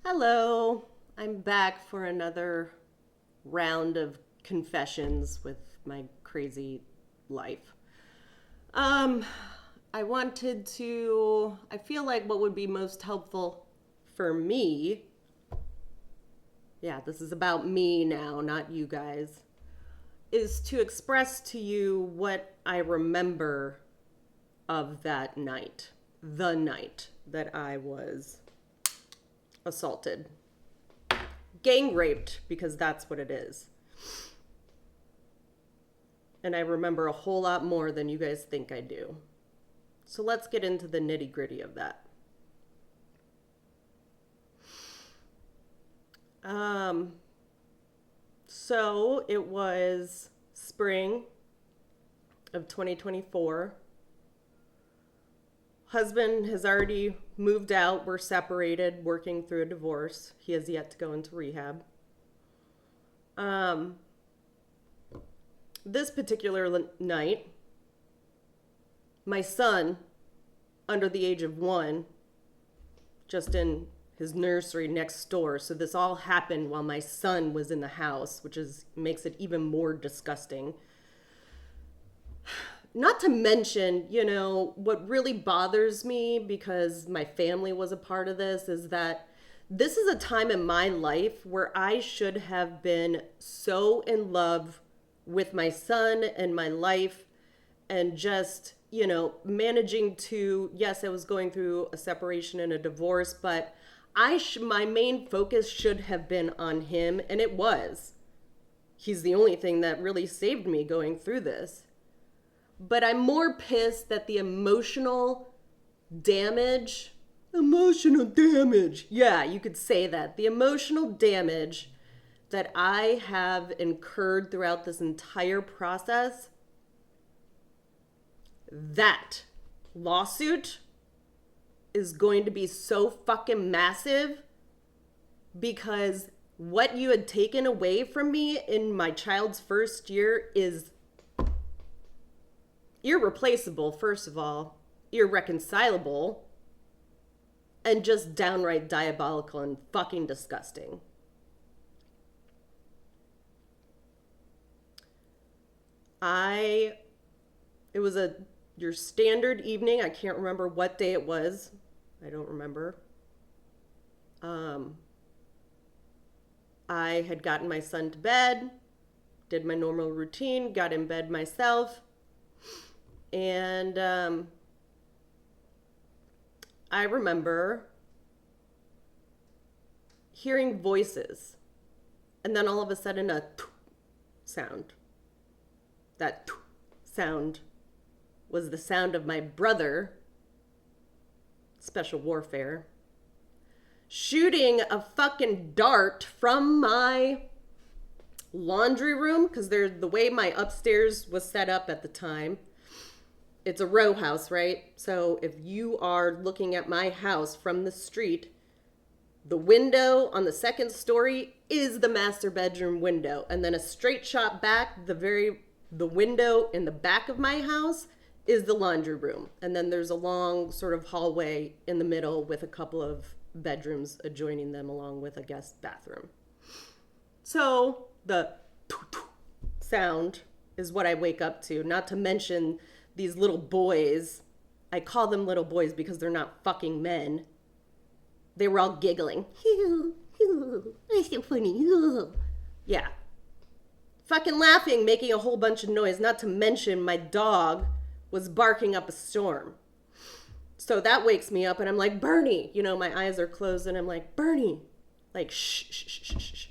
Hello, I'm back for another round of confessions with my crazy life. Um, I feel like what would be most helpful for me, yeah, this is about me now, not you guys, is to express to you what I remember of that night, the night that I was assaulted, gang raped, because that's what it is. And I remember a whole lot more than you guys think I do. So let's get into the nitty gritty of that. Um, so it was spring of 2024. Husband has already moved out. We're separated, working through a divorce. He has yet to go into rehab. Um, this particular night, my son, under the age of 1, just in his nursery next door. So this all happened while my son was in the house, which is makes it even more disgusting. Not to mention, what really bothers me because my family was a part of this is that this is a time in my life where I should have been so in love with my son and my life and just, managing to, yes, I was going through a separation and a divorce, but my main focus should have been on him, and it was. He's the only thing that really saved me going through this. But I'm more pissed that the emotional damage, yeah, you could say that. The emotional damage that I have incurred throughout this entire process, that lawsuit is going to be so fucking massive because what you had taken away from me in my child's first year is irreplaceable, first of all, irreconcilable, and just downright diabolical and fucking disgusting. I it was a your standard evening. I can't remember what day it was. I don't remember. Um I had gotten my son to bed, did my normal routine, got in bed myself, and I remember hearing voices, and then all of a sudden a sound. That sound was the sound of my brother, Special Warfare, shooting a fucking dart from my laundry room, because the way my upstairs was set up at the time, it's a row house, right? So if you are looking at my house from the street, the window on the second story is the master bedroom window, and then a straight shot back, the window in the back of my house is the laundry room, and then there's a long sort of hallway in the middle with a couple of bedrooms adjoining them, along with a guest bathroom. So the sound is what I wake up to, not to mention these little boys. I call them little boys because they're not fucking men. They were all giggling. That's so funny. Yeah. Fucking laughing, making a whole bunch of noise, not to mention my dog was barking up a storm. So that wakes me up and I'm like, Bernie, my eyes are closed and I'm like, Bernie, like, shh, shh, shh, shh, shh.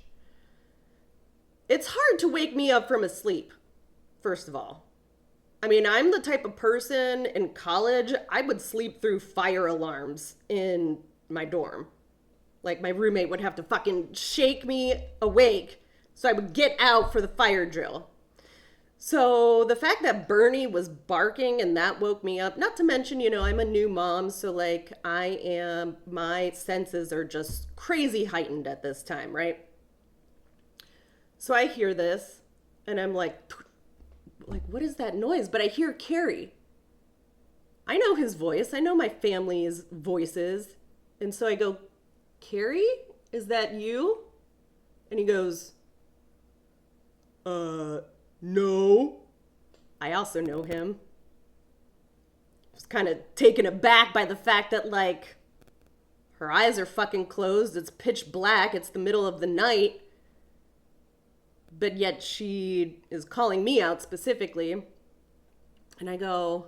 It's hard to wake me up from a sleep, first of all. I mean, I'm the type of person in college, I would sleep through fire alarms in my dorm. Like, my roommate would have to fucking shake me awake so I would get out for the fire drill. So the fact that Bernie was barking and that woke me up, not to mention, I'm a new mom, so like my senses are just crazy heightened at this time, right? So I hear this and I'm like, what is that noise? But I hear Carrie. I know his voice. I know my family's voices. And so I go, Carrie? is that you? And he goes, no. I also know him. I was kind of taken aback by the fact that, like, her eyes are fucking closed. It's pitch black. It's the middle of the night. But yet she is calling me out specifically. And I go,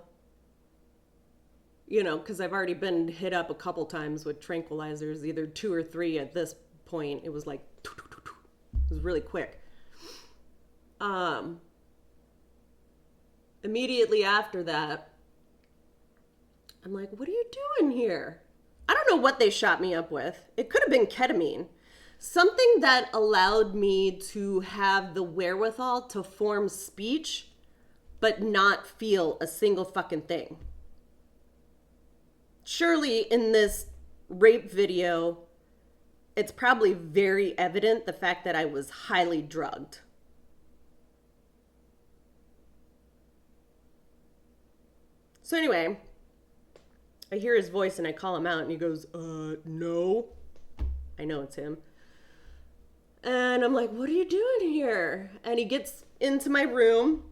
you know, because I've already been hit up a couple times with tranquilizers, either 2 or 3 at this point. It was like, it was really quick. Immediately after that, I'm like, what are you doing here? I don't know what they shot me up with. It could have been ketamine. Something that allowed me to have the wherewithal to form speech, but not feel a single fucking thing. Surely in this rape video, it's probably very evident the fact that I was highly drugged. So anyway, I hear his voice and I call him out and he goes, no. I know it's him. And I'm like, what are you doing here? And he gets into my room.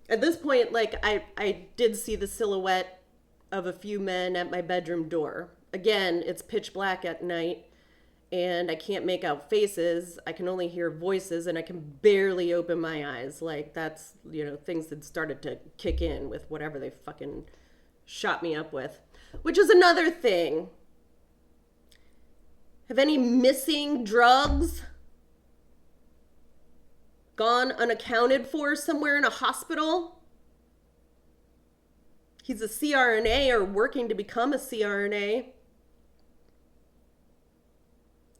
At this point, like, I did see the silhouette of a few men at my bedroom door. Again, it's pitch black at night and I can't make out faces. I can only hear voices and I can barely open my eyes. Like, that's, you know, things had started to kick in with whatever they fucking shot me up with. Which is another thing. Have any missing drugs gone unaccounted for somewhere in a hospital? He's a CRNA or working to become a CRNA.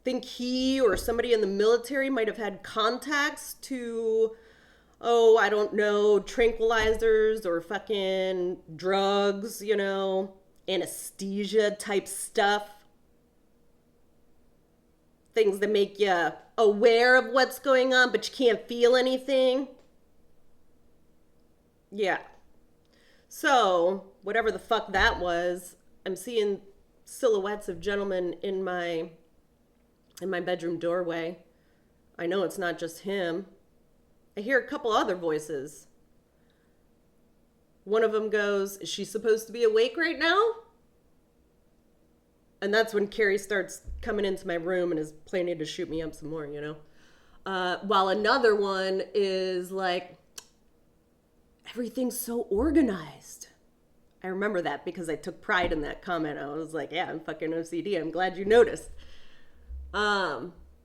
Think he or somebody in the military might have had contacts to, oh, I don't know, tranquilizers or fucking drugs, you know, anesthesia type stuff. Things that make you aware of what's going on, but you can't feel anything. Yeah. So, whatever the fuck that was, I'm seeing silhouettes of gentlemen in my bedroom doorway. I know it's not just him. I hear a couple other voices. One of them goes, is she supposed to be awake right now? And that's when Carrie starts coming into my room and is planning to shoot me up some more, you know? While another one is like, everything's so organized. I remember that because I took pride in that comment. I was like, yeah, I'm fucking OCD. I'm glad you noticed.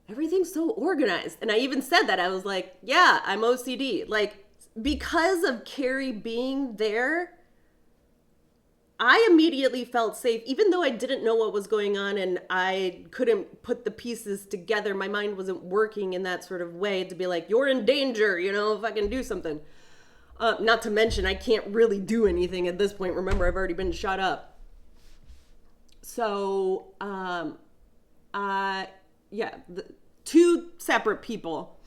Everything's so organized. And I even said that. I was like, yeah, I'm OCD. Like, because of Carrie being there, I immediately felt safe, even though I didn't know what was going on and I couldn't put the pieces together. My mind wasn't working in that sort of way to be like, you're in danger, you know, if I can do something. Not to mention, I can't really do anything at this point. Remember, I've already been shot up. So, yeah, the 2 separate people,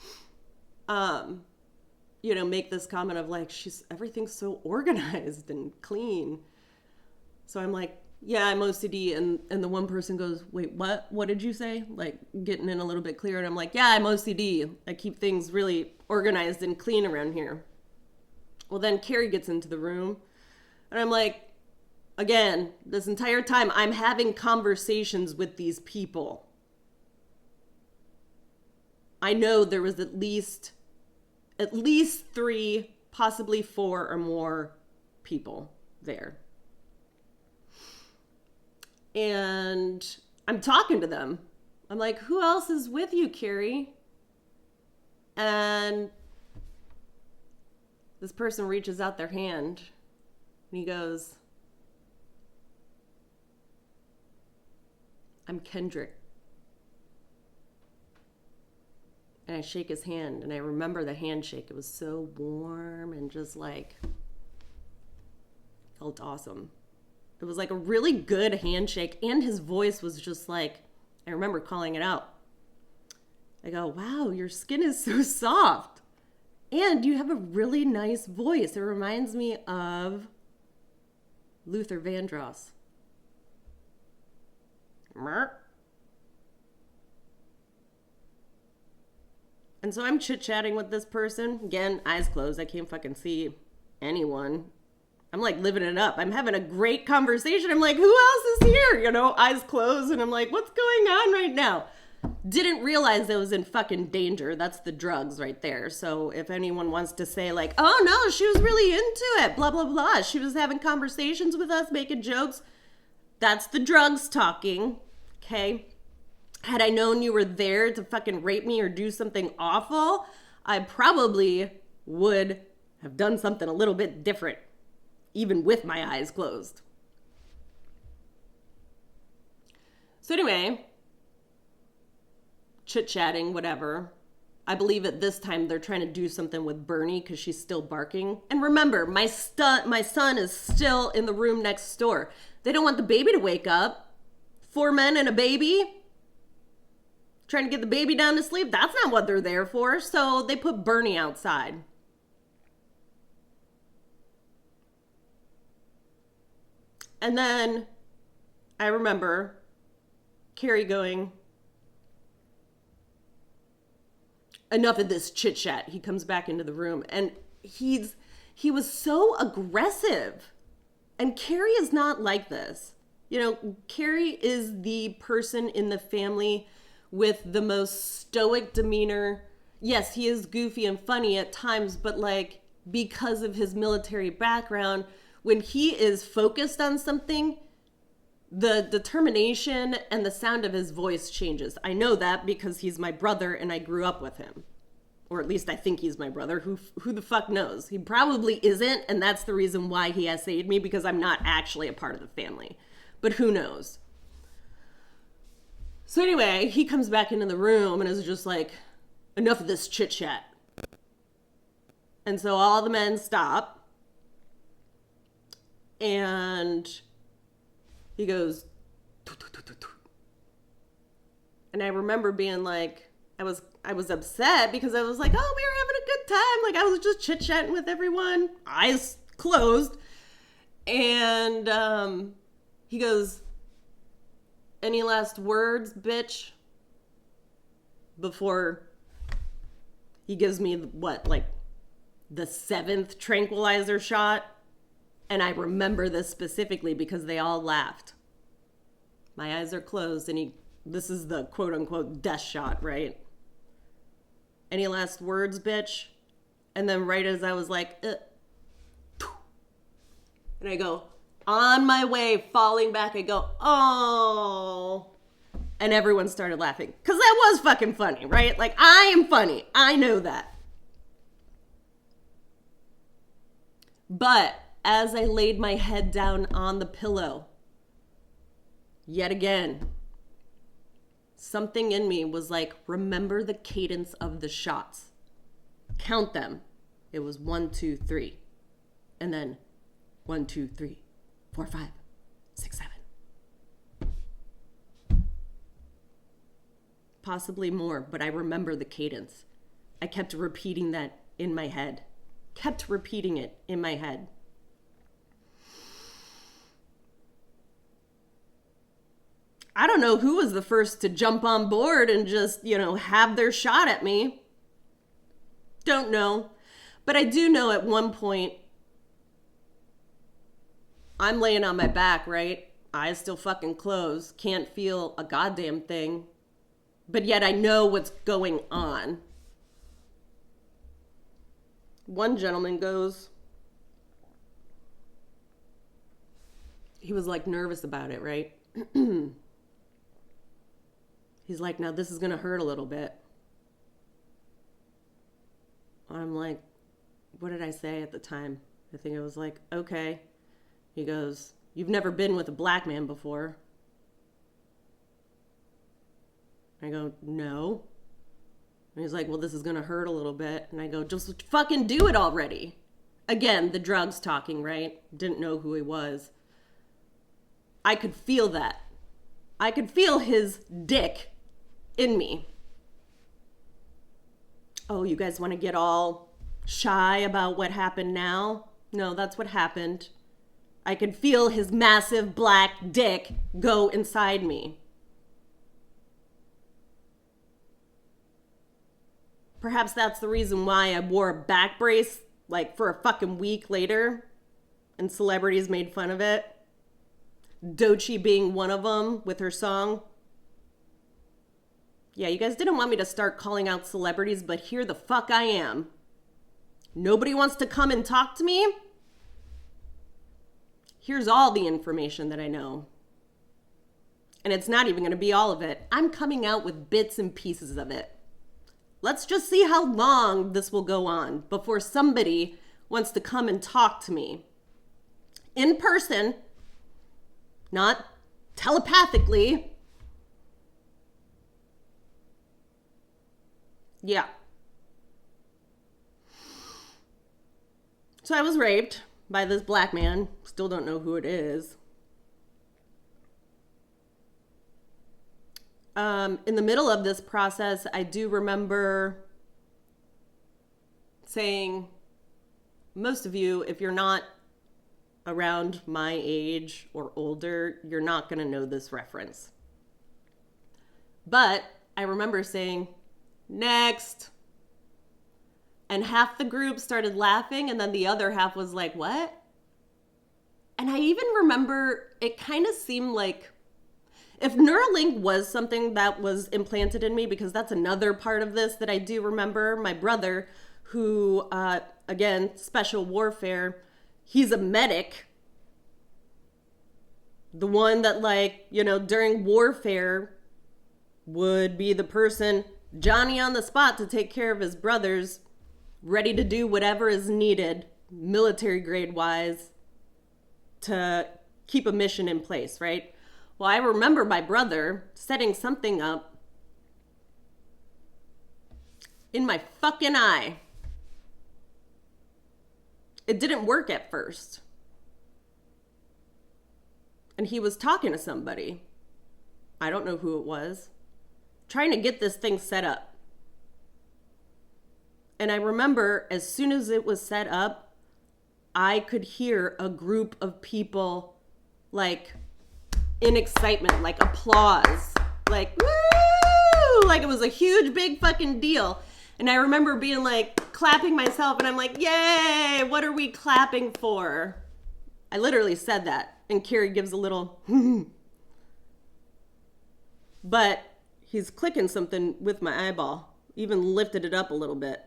you know, make this comment of like, everything's so organized and clean. So I'm like, yeah, I'm OCD. And the one person goes, wait, what? What did you say? Like, getting in a little bit clearer. And I'm like, yeah, I'm OCD. I keep things really organized and clean around here. Well, then Carrie gets into the room. And I'm like, again, this entire time, I'm having conversations with these people. I know there was at least 3, possibly 4 or more people there. And I'm talking to them. I'm like, who else is with you, Carrie? And this person reaches out their hand and he goes, I'm Kendrick. And I shake his hand and I remember the handshake. It was so warm and just like, felt awesome. It was like a really good handshake and his voice was just like, I remember calling it out. I go, wow, your skin is so soft. And you have a really nice voice. It reminds me of Luther Vandross. And so I'm chit-chatting with this person. Again, eyes closed. I can't fucking see anyone. I'm like living it up. I'm having a great conversation. I'm like, who else is here? You know, eyes closed. And I'm like, what's going on right now? Didn't realize I was in fucking danger. That's the drugs right there. So if anyone wants to say like, oh no, she was really into it, blah, blah, blah. She was having conversations with us, making jokes. That's the drugs talking. Okay. Had I known you were there to fucking rape me or do something awful, I probably would have done something a little bit different, even with my eyes closed. So anyway, chit-chatting, whatever. I believe at this time they're trying to do something with Bernie because she's still barking. And remember, my son is still in the room next door. They don't want the baby to wake up. 4 men and a baby. Trying to get the baby down to sleep. That's not what they're there for. So they put Bernie outside. And then I remember Carrie going, enough of this chit chat. He comes back into the room and he was so aggressive. And Carrie is not like this. You know, Carrie is the person in the family with the most stoic demeanor. Yes, he is goofy and funny at times, but like because of his military background, when he is focused on something, the determination and the sound of his voice changes. I know that because he's my brother and I grew up with him. Or at least I think he's my brother. Who the fuck knows? He probably isn't, and that's the reason why he essayed me, because I'm not actually a part of the family. But who knows? So anyway, he comes back into the room and is just like, enough of this chit chat. And so all the men stop. And he goes, and I remember being like, I was upset because I was like, oh, we were having a good time. Like I was just chit-chatting with everyone, eyes closed. And he goes, any last words, bitch? Before he gives me what, like the 7th tranquilizer shot. And I remember this specifically because they all laughed. My eyes are closed and this is the quote unquote death shot, right? Any last words, bitch? And then right as I was like, and I go, on my way, falling back, I go, oh. And everyone started laughing. Because that was fucking funny, right? Like, I am funny. I know that. But as I laid my head down on the pillow, yet again, something in me was like, remember the cadence of the shots. Count them. It was 1, 2, 3. And then 1, 2, 3, 4, 5, 6, 7. Possibly more, but I remember the cadence. I kept repeating that in my head. Kept repeating it in my head. I don't know who was the first to jump on board and just, have their shot at me. Don't know. But I do know at one point, I'm laying on my back, right? Eyes still fucking closed. Can't feel a goddamn thing. But yet I know what's going on. One gentleman goes, he was like nervous about it, right? He's like, now this is going to hurt a little bit. I'm like, what did I say at the time? I think I was like, okay. He goes, you've never been with a black man before. I go, no. And he's like, well, this is going to hurt a little bit. And I go, just fucking do it already. Again, the drugs talking, right? Didn't know who he was. I could feel that. I could feel his dick in me. Oh, you guys want to get all shy about what happened now? No, that's what happened. I could feel his massive black dick go inside me. Perhaps that's the reason why I wore a back brace like for a fucking week later and celebrities made fun of it. Doechii being one of them with her song. Yeah, you guys didn't want me to start calling out celebrities, but here the fuck I am. Nobody wants to come and talk to me? Here's all the information that I know. And it's not even going to be all of it. I'm coming out with bits and pieces of it. Let's just see how long this will go on before somebody wants to come and talk to me. In person, not telepathically. Yeah. So I was raped by this black man. Still don't know who it is. In the middle of this process, I do remember saying, most of you, if you're not around my age or older, you're not going to know this reference. But I remember saying, next. And half the group started laughing, and then the other half was like, what? And I even remember it kind of seemed like if Neuralink was something that was implanted in me, because that's another part of this that I do remember, my brother, who, again, special warfare, he's a medic. The one that, like, you know, during warfare would be the person, Johnny on the spot to take care of his brothers, ready to do whatever is needed, military grade wise, to keep a mission in place, right? Well, I remember my brother setting something up in my fucking eye. It didn't work at first. And he was talking to somebody. I don't know who it was. Trying to get this thing set up. And I remember as soon as it was set up, I could hear a group of people like in excitement, like applause, like woo, like it was a huge big fucking deal. And I remember being like clapping myself and I'm like, yay, what are we clapping for? I literally said that. And Carrie gives a little but he's clicking something with my eyeball, even lifted it up a little bit.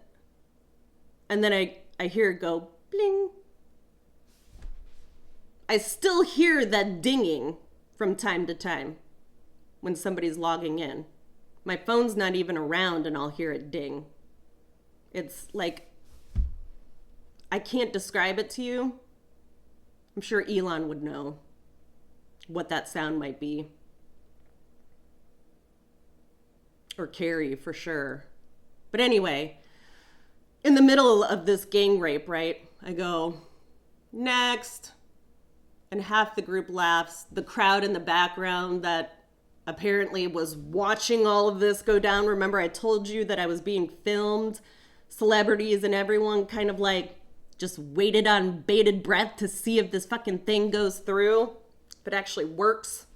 And then I hear it go bling. I still hear that dinging from time to time when somebody's logging in. My phone's not even around and I'll hear it ding. It's like, I can't describe it to you. I'm sure Elon would know what that sound might be. Or Carrie for sure. But anyway, in the middle of this gang rape, right? I go, next. And half the group laughs. The crowd in the background that apparently was watching all of this go down. Remember, I told you that I was being filmed. Celebrities and everyone kind of like just waited on bated breath to see if this fucking thing goes through. If it actually works.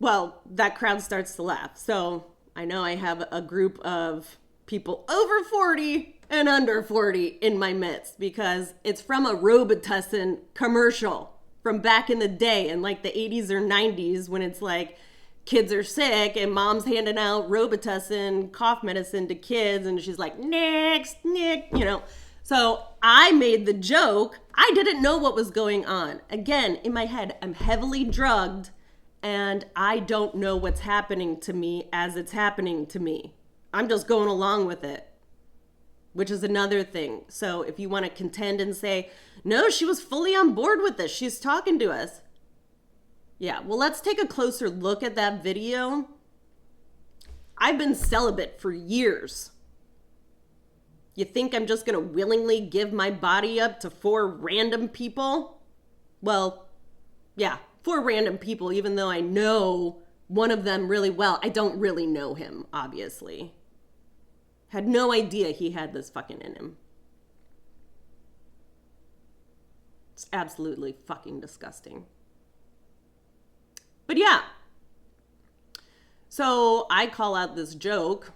Well, that crowd starts to laugh. So I know I have a group of people over 40 and under 40 in my midst because it's from a Robitussin commercial from back in the day in like the 80s or 90s when it's like kids are sick and mom's handing out Robitussin cough medicine to kids and she's like, next, Nick, you know. So I made the joke. I didn't know what was going on. Again, in my head, I'm heavily drugged and I don't know what's happening to me as it's happening to me. I'm just going along with it, which is another thing. So if you want to contend and say, no, she was fully on board with this, she's talking to us. Yeah, well, let's take a closer look at that video. I've been celibate for years. You think I'm just going to willingly give my body up to 4 random people? Well, yeah, 4 random people, even though I know one of them really well. I don't really know him, obviously. Had no idea he had this fucking in him. It's absolutely fucking disgusting. But yeah. So I call out this joke.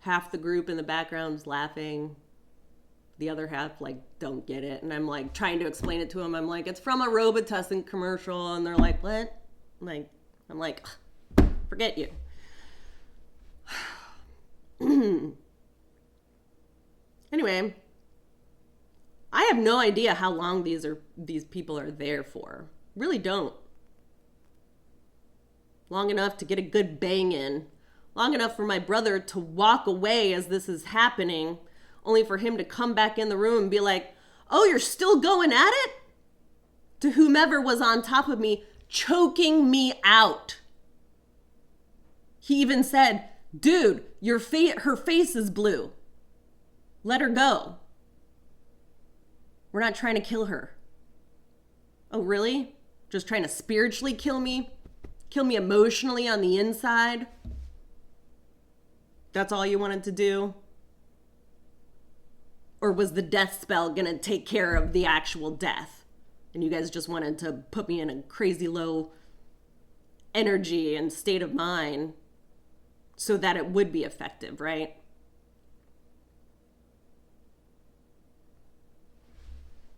Half the group in the background's laughing. The other half, like, don't get it. And I'm, like, trying to explain it to them. I'm like, it's from a Robitussin commercial. And they're like, what? I'm like, forget you. Anyway, I have no idea how long these people are there for. Really don't. Long enough to get a good bang in. Long enough for my brother to walk away as this is happening, only for him to come back in the room and be like, oh, you're still going at it? To whomever was on top of me, choking me out. He even said, dude, her face is blue. Let her go. We're not trying to kill her. Oh, really? Just trying to spiritually kill me? Kill me emotionally on the inside? That's all you wanted to do? Or was the death spell gonna take care of the actual death? And you guys just wanted to put me in a crazy low energy and state of mind so that it would be effective, right?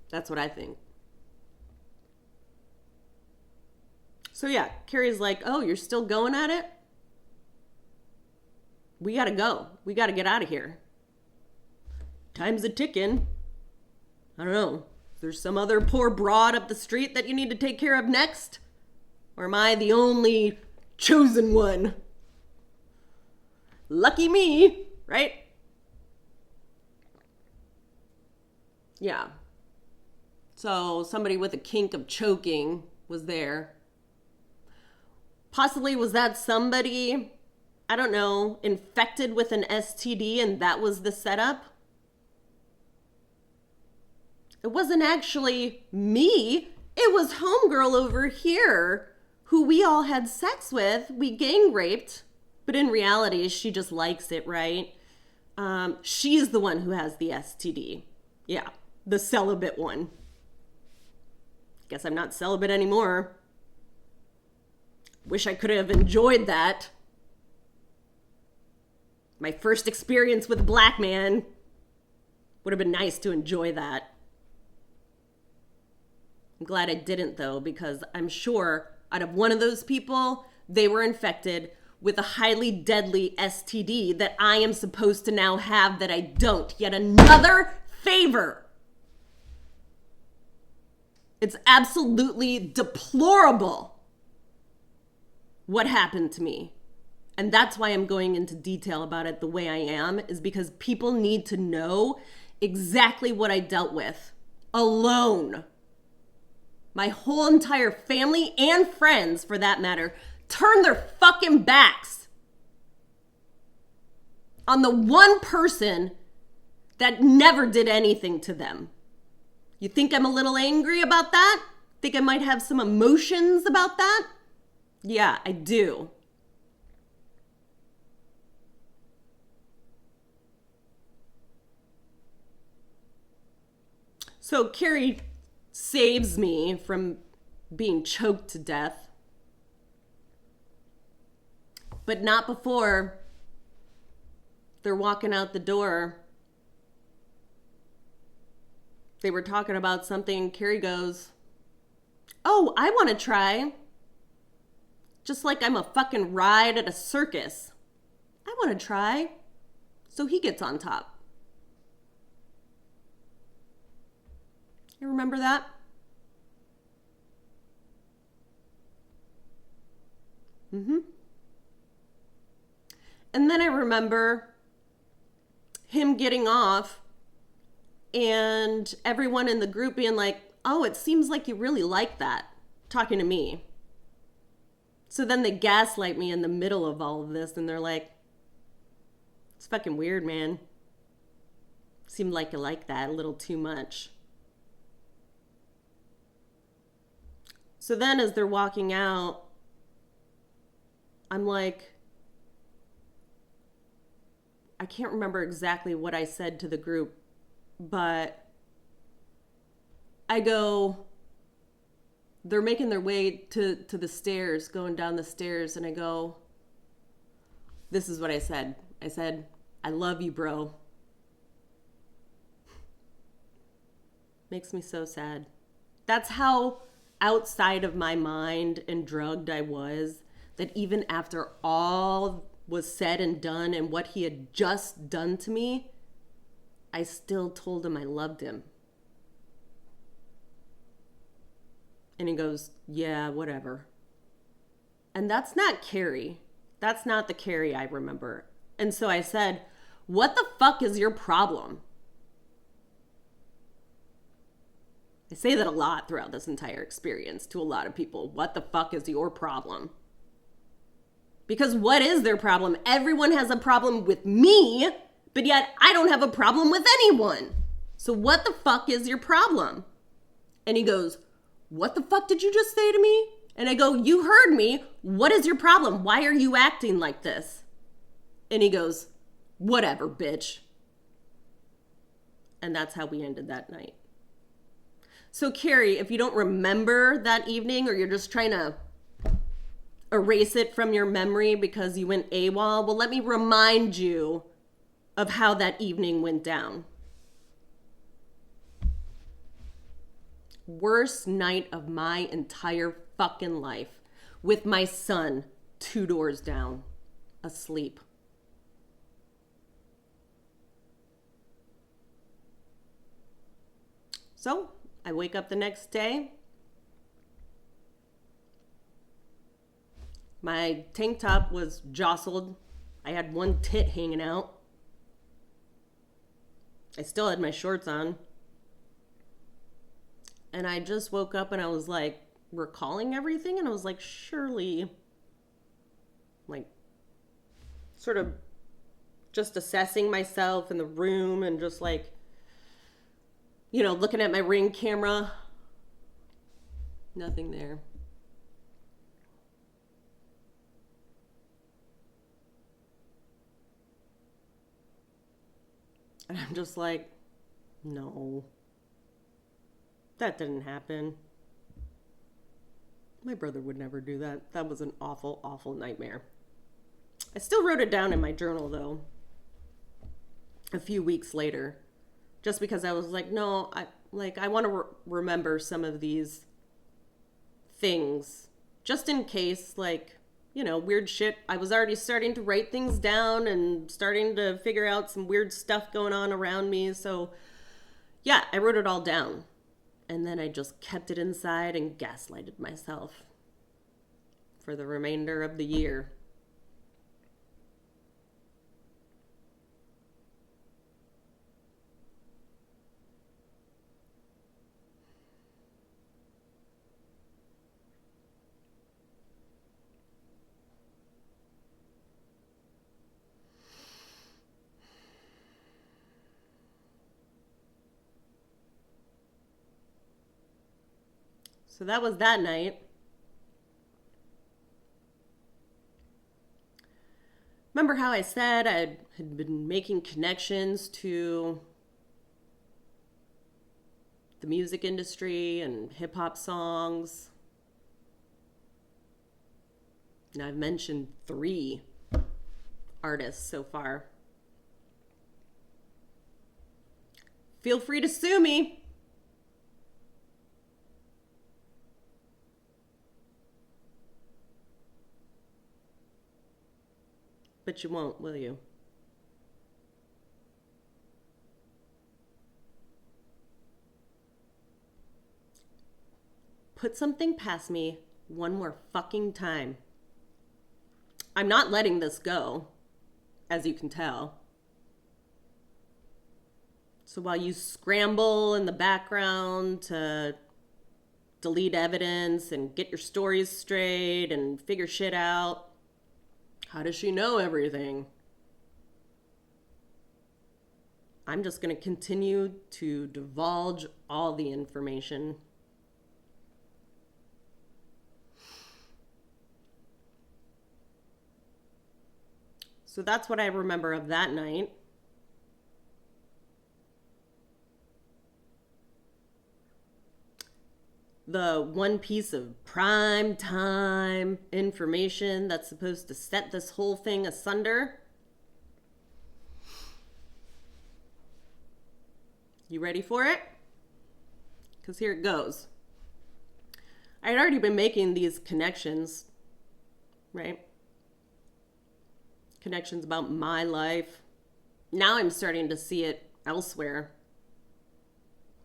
That's what I think. So yeah, Carrie's like, oh, you're still going at it? We gotta go. We gotta get out of here. Time's a ticking. I don't know. Is there some other poor broad up the street that you need to take care of next? Or am I the only chosen one? Lucky me, right? Yeah. So somebody with a kink of choking was there. Possibly was that somebody, I don't know, infected with an STD and that was the setup? It wasn't actually me. It was homegirl over here who we all had sex with. We gang raped. But in reality, she just likes it, right? She's the one who has the STD. Yeah, the celibate one. Guess I'm not celibate anymore. Wish I could have enjoyed that. My first experience with a black man. Would have been nice to enjoy that. I'm glad I didn't, though, because I'm sure out of one of those people, they were infected with a highly deadly STD that I am supposed to now have that I don't. Yet another favor. It's absolutely deplorable what happened to me. And that's why I'm going into detail about it the way I am, is because people need to know exactly what I dealt with alone. My whole entire family and friends, for that matter, turned their fucking backs on the one person that never did anything to them. You think I'm a little angry about that? Think I might have some emotions about that? Yeah, I do. So Carrie saves me from being choked to death. But not before they're walking out the door. They were talking about something. Carrie goes, oh, I want to try. Just like I'm a fucking ride at a circus. I want to try. So he gets on top. You remember that? Mm-hmm. And then I remember him getting off and everyone in the group being like, oh, it seems like you really like that, talking to me. So then they gaslight me in the middle of all of this and they're like, it's fucking weird, man. Seemed like you like that a little too much. So then as they're walking out, I'm like, I can't remember exactly what I said to the group, but I go, they're making their way to the stairs, going down the stairs, and I go, This is what I said. I said, I love you, bro. Makes me so sad. That's how outside of my mind and drugged I was, that even after all was said and done and what he had just done to me, I still told him I loved him. And he goes, yeah, whatever. And that's not Carrie. That's not the Carrie I remember. And so I said, what the fuck is your problem? I say that a lot throughout this entire experience to a lot of people. What the fuck is your problem? Because what is their problem? Everyone has a problem with me, but yet I don't have a problem with anyone. So what the fuck is your problem? And he goes, what the fuck did you just say to me? And I go, you heard me. What is your problem? Why are you acting like this? And he goes, whatever, bitch. And that's how we ended that night. So Carrie, if you don't remember that evening, or you're just trying to erase it from your memory because you went AWOL, well, let me remind you of how that evening went down. Worst night of my entire fucking life, with my son 2 doors down, asleep. So I wake up the next day. My tank top was jostled. I had one tit hanging out. I still had my shorts on. And I just woke up and I was like recalling everything. And I was like, surely, like, sort of just assessing myself in the room and just like, you know, looking at my Ring camera. Nothing there. And I'm just like, no, that didn't happen. My brother would never do that. That was an awful, awful nightmare. I still wrote it down in my journal, though, a few weeks later, just because I was like, no, I want to remember some of these things, just in case, like, you know, weird shit. I was already starting to write things down and starting to figure out some weird stuff going on around me. So, yeah, I wrote it all down. And then I just kept it inside and gaslighted myself for the remainder of the year. So that was that night. Remember how I said I had been making connections to the music industry and hip hop songs? Now I've mentioned 3 artists so far. Feel free to sue me. But you won't, will you? Put something past me one more fucking time. I'm not letting this go, as you can tell. So while you scramble in the background to delete evidence and get your stories straight and figure shit out, how does she know everything? I'm just going to continue to divulge all the information. So that's what I remember of that night. the one piece of prime time information that's supposed to set this whole thing asunder. You ready for it? Because here it goes. I had already been making these connections, right? Connections about my life. Now I'm starting to see it elsewhere.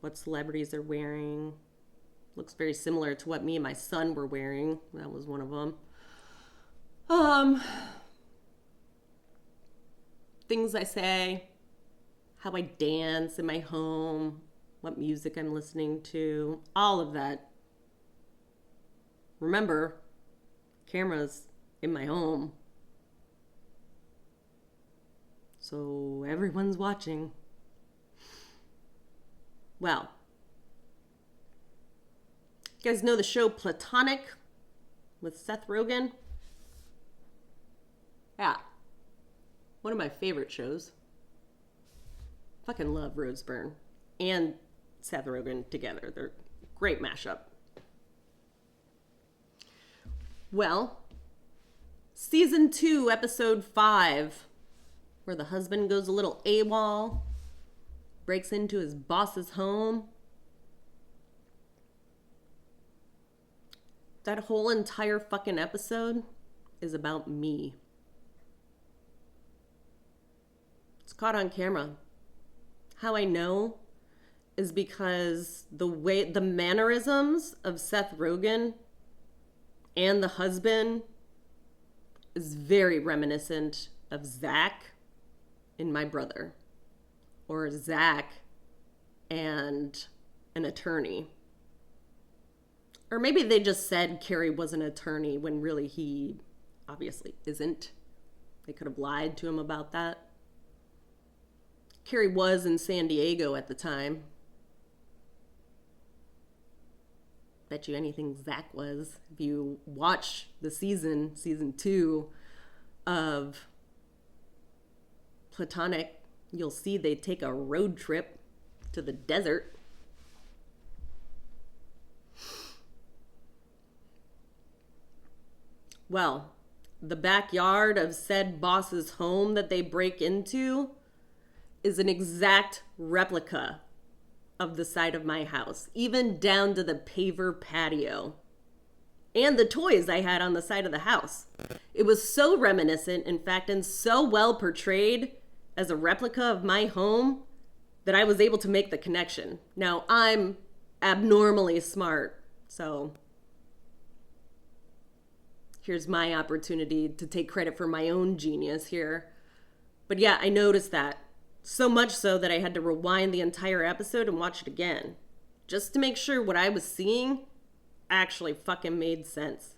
What celebrities are wearing. Looks very similar to what me and my son were wearing. That was one of them. Things I say, how I dance in my home, what music I'm listening to, all of that. Remember, cameras in my home. So everyone's watching. Well, you guys know the show Platonic with Seth Rogen? Yeah. One of my favorite shows. Fucking love Rose Byrne and Seth Rogen together. They're a great mashup. Well, season 2, episode 5, where the husband goes a little AWOL, breaks into his boss's home. That whole entire fucking episode is about me. It's caught on camera. How I know is because the mannerisms of Seth Rogen and the husband is very reminiscent of Zach and My Brother, or Zach and an attorney. Or maybe they just said Carrie was an attorney when really he obviously isn't. They could have lied to him about that. Carrie was in San Diego at the time. Bet you anything Zach was. If you watch the season 2 of Platonic, you'll see they take a road trip to the desert. Well, the backyard of said boss's home that they break into is an exact replica of the side of my house, even down to the paver patio and the toys I had on the side of the house. It was so reminiscent, in fact, and so well portrayed as a replica of my home that I was able to make the connection. Now, I'm abnormally smart, so here's my opportunity to take credit for my own genius here. But yeah, I noticed that. So much so that I had to rewind the entire episode and watch it again, just to make sure what I was seeing actually fucking made sense.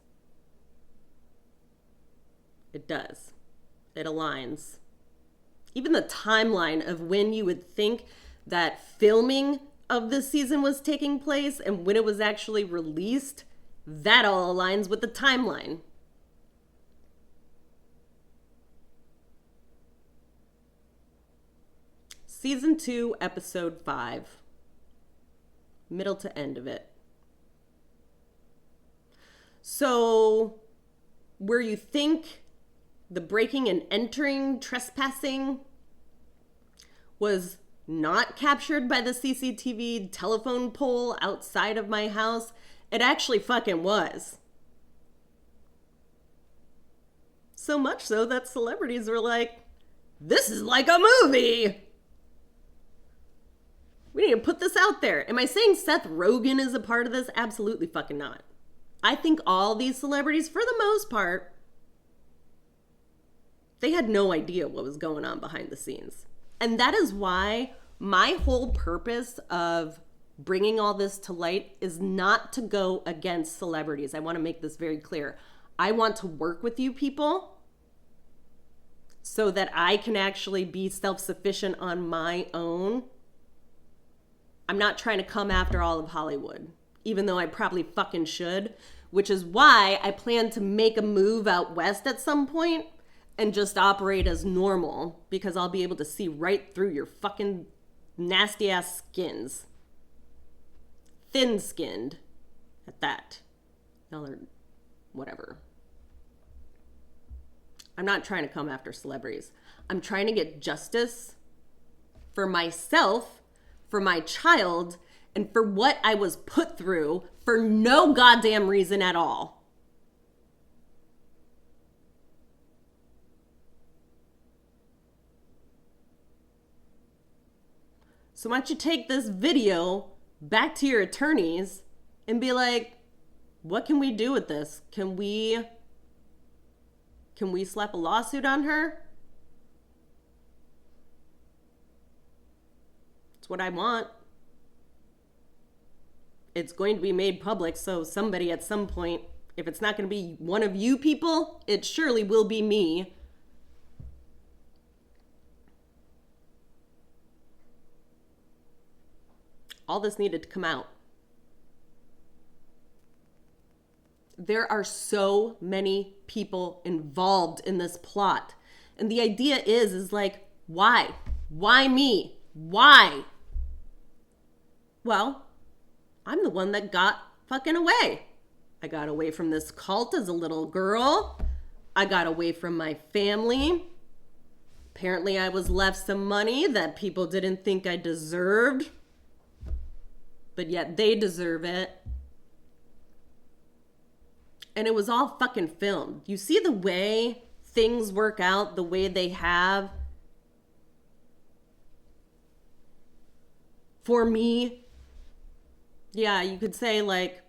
It does. It aligns. Even the timeline of when you would think that filming of this season was taking place and when it was actually released, that all aligns with the timeline. Season 2, episode 5. Middle to end of it. So, where you think the breaking and entering, trespassing was not captured by the CCTV telephone pole outside of my house, it actually fucking was. So much so that celebrities were like, this is like a movie! We need to put this out there. Am I saying Seth Rogen is a part of this? Absolutely fucking not. I think all these celebrities, for the most part, they had no idea what was going on behind the scenes. And that is why my whole purpose of bringing all this to light is not to go against celebrities. I want to make this very clear. I want to work with you people so that I can actually be self-sufficient on my own. I'm not trying to come after all of Hollywood, even though I probably fucking should, which is why I plan to make a move out west at some point and just operate as normal, because I'll be able to see right through your fucking nasty ass skins. Thin-skinned at that. Y'all are whatever. I'm not trying to come after celebrities. I'm trying to get justice for myself, for my child, and for what I was put through for no goddamn reason at all. So why don't you take this video back to your attorneys and be like, what can we do with this? Can we slap a lawsuit on her? It's what I want. It's going to be made public, so somebody at some point, if it's not going to be one of you people, it surely will be me. All this needed to come out. There are so many people involved in this plot. And the idea is like, why? Why me? Why? Well, I'm the one that got fucking away. I got away from this cult as a little girl. I got away from my family. Apparently I was left some money that people didn't think I deserved. But yet they deserve it. And it was all fucking filmed. You see the way things work out, the way they have for me. Yeah, you could say like,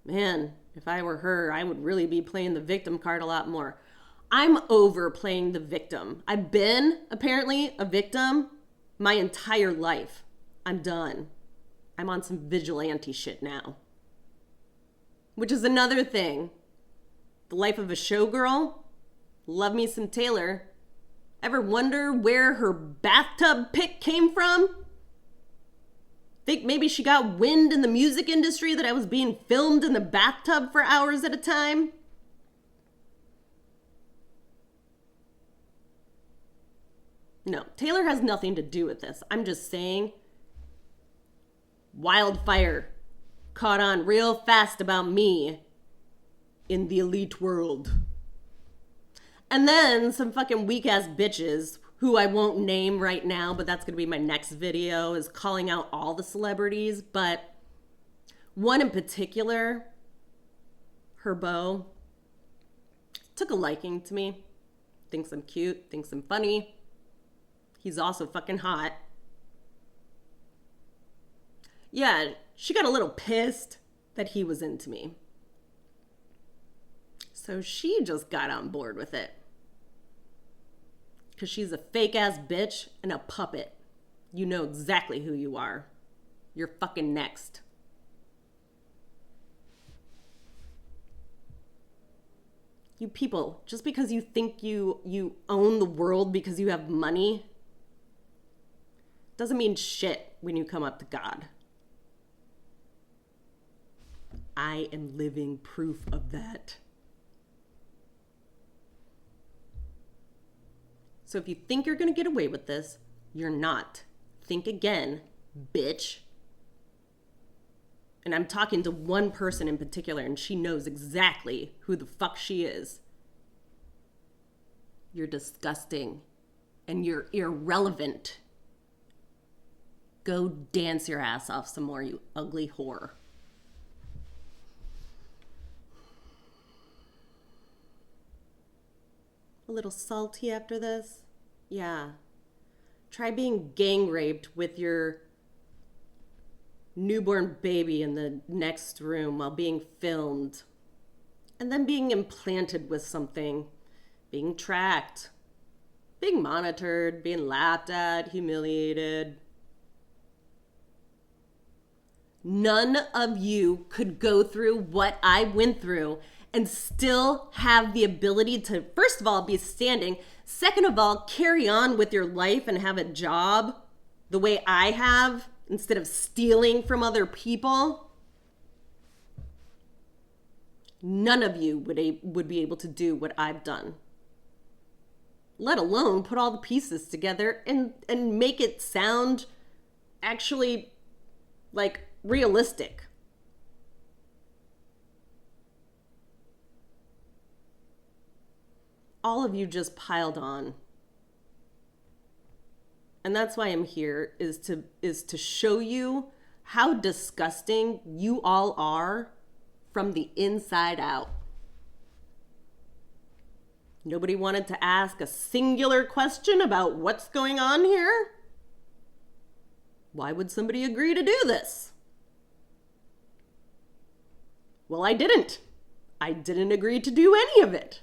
man, if I were her, I would really be playing the victim card a lot more. I'm over playing the victim. I've been apparently a victim my entire life. I'm done. I'm on some vigilante shit now. Which is another thing. The life of a showgirl. Love me some Taylor. Ever wonder where her bathtub pic came from? Think maybe she got wind in the music industry that I was being filmed in the bathtub for hours at a time? No, Taylor has nothing to do with this. I'm just saying wildfire caught on real fast about me in the elite world. And then some fucking weak ass bitches who I won't name right now, but that's gonna be my next video, is calling out all the celebrities. But one in particular, her beau, took a liking to me. Thinks I'm cute, thinks I'm funny. He's also fucking hot. Yeah, she got a little pissed that he was into me. So she just got on board with it. Because she's a fake ass bitch and a puppet. You know exactly who you are. You're fucking next. You people, just because you think you own the world because you have money, doesn't mean shit when you come up to God. I am living proof of that. So if you think you're going to get away with this, you're not. Think again, bitch. And I'm talking to one person in particular, and she knows exactly who the fuck she is. You're disgusting. And you're irrelevant. Go dance your ass off some more, you ugly whore. A little salty after this? Yeah. Try being gang raped with your newborn baby in the next room while being filmed. And then being implanted with something. Being tracked. Being monitored. Being laughed at. Humiliated. None of you could go through what I went through and still have the ability to, first of all, be standing. Second of all, carry on with your life and have a job the way I have instead of stealing from other people. None of you would be able to do what I've done. Let alone put all the pieces together and make it sound actually like realistic. all of you just piled on. And that's why I'm here, is to show you how disgusting you all are from the inside out. Nobody wanted to ask a singular question about what's going on here? Why would somebody agree to do this? Well, I didn't. I didn't agree to do any of it.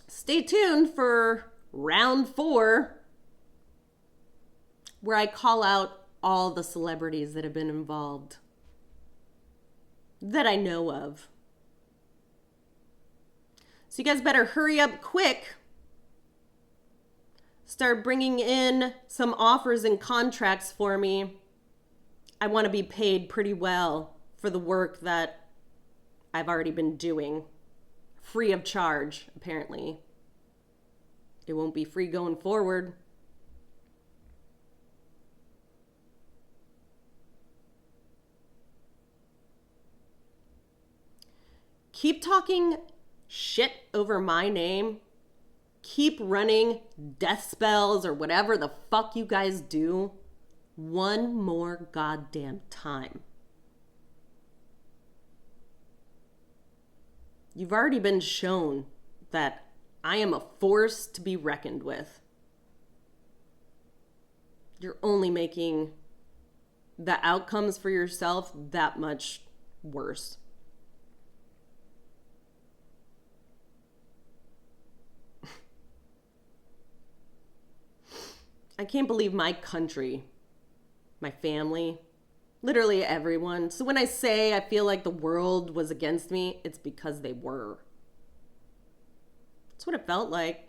Stay tuned for round 4, where I call out all the celebrities that have been involved that I know of. So you guys better hurry up quick. Start bringing in some offers and contracts for me. I want to be paid pretty well for the work that I've already been doing. Free of charge, apparently. It won't be free going forward. Keep talking shit over my name. Keep running death spells or whatever the fuck you guys do one more goddamn time. You've already been shown that I am a force to be reckoned with. You're only making the outcomes for yourself that much worse. I can't believe my country, my family, literally everyone. So when I say I feel like the world was against me, it's because they were. That's what it felt like.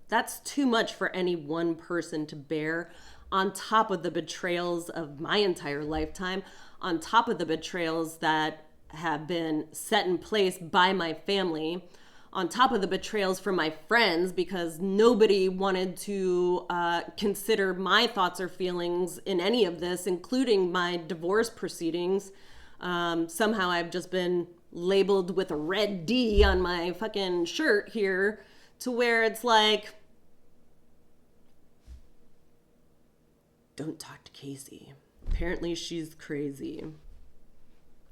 That's too much for any one person to bear, on top of the betrayals of my entire lifetime, on top of the betrayals that have been set in place by my family, on top of the betrayals from my friends, because nobody wanted to consider my thoughts or feelings in any of this, including my divorce proceedings. Somehow I've just been labeled with a red D on my fucking shirt here, to where it's like, don't talk to Casey. Apparently she's crazy.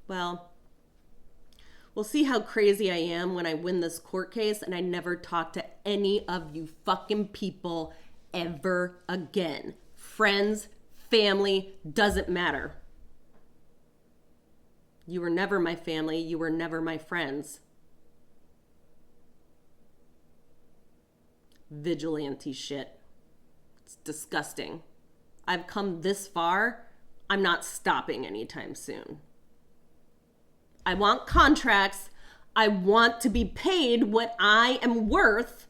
Well, we'll see how crazy I am when I win this court case and I never talk to any of you fucking people ever again. Friends, family, doesn't matter. You were never my family. You were never my friends. Vigilante shit. It's disgusting. I've come this far. I'm not stopping anytime soon. I want contracts. I want to be paid what I am worth.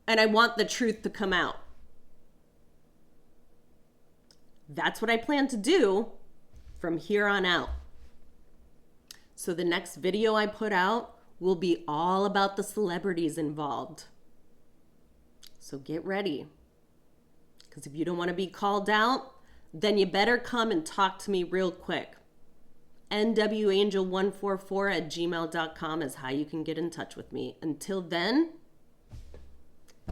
And I want the truth to come out. That's what I plan to do from here on out. So the next video I put out will be all about the celebrities involved. So get ready. Because if you don't want to be called out, then you better come and talk to me real quick. nwangel144@gmail.com is how you can get in touch with me. Until then,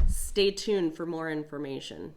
stay tuned for more information.